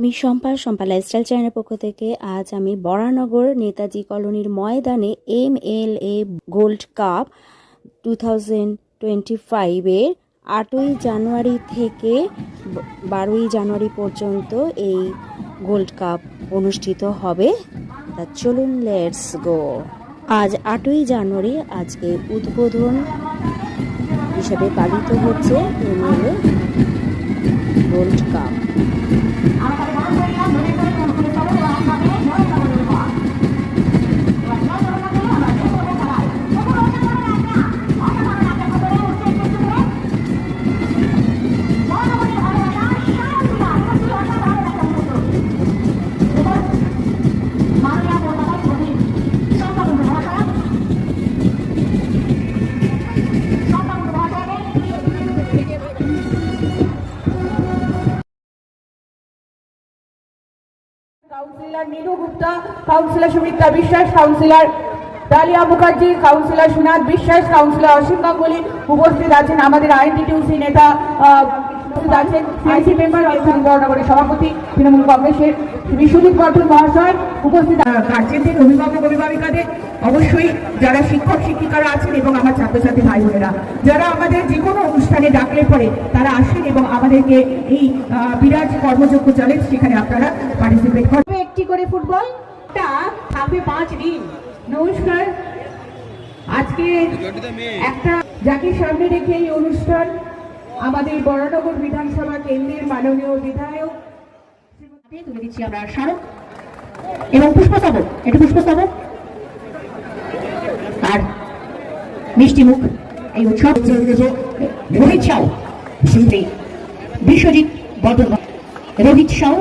আমি শম্পা লাইফস্টাইল চ্যানেলের পক্ষ থেকে আজ আমি বরানগর নেতাজি কলোনির ময়দানে MLA গোল্ড কাপ 2025-এর 8ই জানুয়ারি থেকে 12ই জানুয়ারি পর্যন্ত এই গোল্ড কাপ অনুষ্ঠিত হবে। তা চলুন লেটস গো। আজ 8ই জানুয়ারি, আজকে উদ্বোধন হিসেবে পালিত হচ্ছে MLA gold cup. Councillor Niru Gupta, councillor Sumitra বিশ্বাস, কাউন্সিলর ডালিয়া মুখার্জি, কাউন্সিলর সুনাথ বিশ্বাস, কাউন্সিলর অসীম গাঙ্গুলি উপস্থিত আছেন। আমাদের আইএনটিটিউসি নেতা আছেন, আইসি মেম্বার বরানগরের সভাপতি তৃণমূল কংগ্রেসের বিশ্বজিৎ বর্ধন মহাশয় উপস্থিত, গার্জেনদের, অভিভাবক অভিভাবিকাদের, অবশ্যই যারা শিক্ষক শিক্ষিকারা আছেন এবং আমার ছাত্রছাত্রী ভাই বোনেরা যারা আমাদের যে কোনো অনুষ্ঠানে ডাকলে পরে তারা আসেন এবং আমাদেরকে এই বিরাট কর্মযজ্ঞ চলে সেখানে আপনারা পার্টিসিপেট করবেন। একটি করে ফুটবলটা থাকবে 5 দিন। নমস্কার। আজকে একটা যাকে সামনে রেখে এই অনুষ্ঠান আমাদের বরানগর বিধানসভা কেন্দ্রের মাননীয় বিধায়ক তুলে দিচ্ছি আমরা স্মারক এবং পুষ্পস্তবক। এটা পুষ্পস্তবক আর মিষ্টি মুখ। এই উৎসব রোহিত সাউ, বিশ্বজিৎ বর্ধন, রোহিত সাউ